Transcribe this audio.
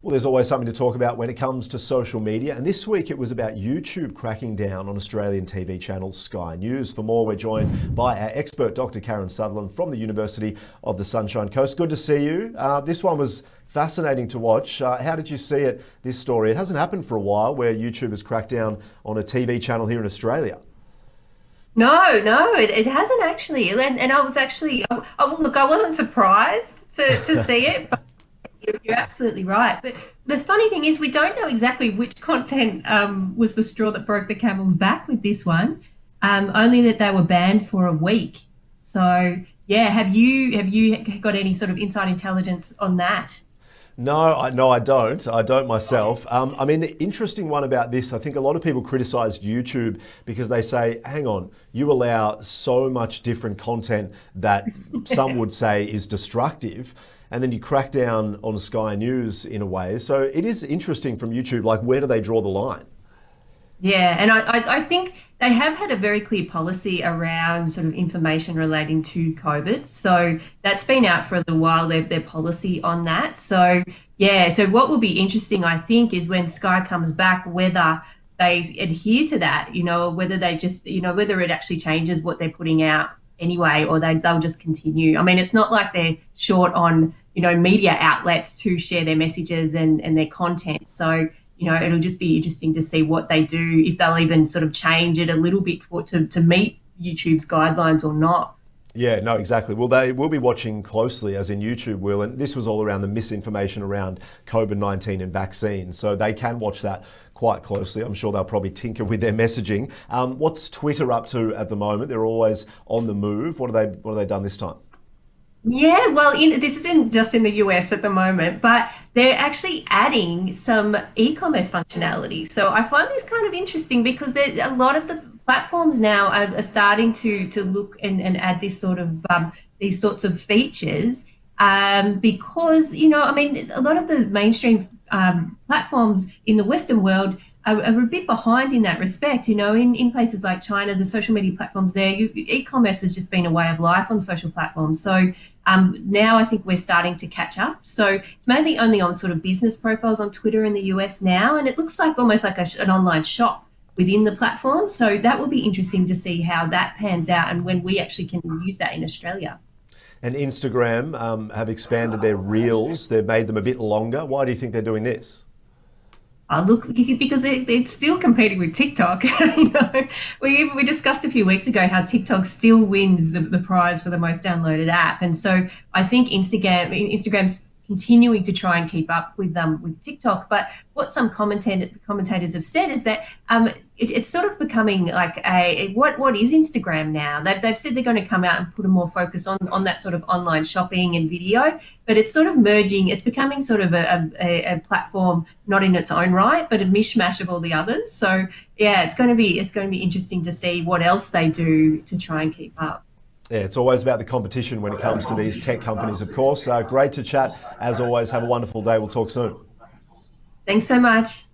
Well, there's always something to talk about when it comes to social media, and this week it was about YouTube cracking down on Australian TV channel Sky News. For more, we're joined by our expert, Dr. Karen Sutherland from the University of the Sunshine Coast. Good to see you. This one was fascinating to watch. How did you see it, this story? It hasn't happened for a while where YouTube has cracked down on a TV channel here in Australia. No, it hasn't actually. And I was actually, look, I wasn't surprised to see it, but you're absolutely right. But the funny thing is, we don't know exactly which content was the straw that broke the camel's back with this one. Only that they were banned for a week. So yeah, have you got any sort of inside intelligence on that? No, I don't. I don't myself. I mean, the interesting one about this, I think a lot of people criticise YouTube because they say, hang on, you allow so much different content that some would say is destructive, and then you crack down on Sky News in a way. So it is interesting from YouTube, like where do they draw the line? Yeah, and I think they have had a very clear policy around sort of information relating to COVID. So that's been out for a little while, their policy on that. So yeah, so what will be interesting, I think, is when Sky comes back, whether they adhere to that, or whether they just, whether it actually changes what they're putting out anyway, or they'll just continue. I mean, it's not like they're short on, media outlets to share their messages and their content. So it'll just be interesting to see what they do, if they'll even sort of change it a little bit to meet YouTube's guidelines or not. Yeah, no, exactly. Well, they will be watching closely, as in YouTube will, and this was all around the misinformation around COVID-19 and vaccines, so they can watch that quite closely. I'm sure they'll probably tinker with their messaging. What's Twitter up to at the moment? They're always on the move. What have they done this time? Yeah, well, this isn't just in the US at the moment, but they're actually adding some e-commerce functionality. So I find this kind of interesting because a lot of the platforms now are starting to look and add this sort of these sorts of features because I mean, a lot of the mainstream platforms in the Western world are a bit behind in that respect. In places like China, the social media platforms there, e-commerce has just been a way of life on social platforms. So now I think we're starting to catch up. So it's mainly only on sort of business profiles on Twitter in the US now, and it looks like almost like an online shop within the platform. So that will be interesting to see how that pans out and when we actually can use that in Australia. And Instagram have expanded their reels. They've made them a bit longer. Why do you think they're doing this? Look, because they're still competing with TikTok. We discussed a few weeks ago how TikTok still wins the prize for the most downloaded app, and so I think Instagram's continuing to try and keep up with TikTok. But what some commentators have said is that it's sort of becoming like what is Instagram now? They've said they're going to come out and put a more focus on that sort of online shopping and video, but it's sort of merging. It's becoming sort of a platform not in its own right, but a mishmash of all the others. So yeah, it's going to be interesting to see what else they do to try and keep up. Yeah, it's always about the competition when it comes to these tech companies, of course. Great to chat. As always, have a wonderful day. We'll talk soon. Thanks so much.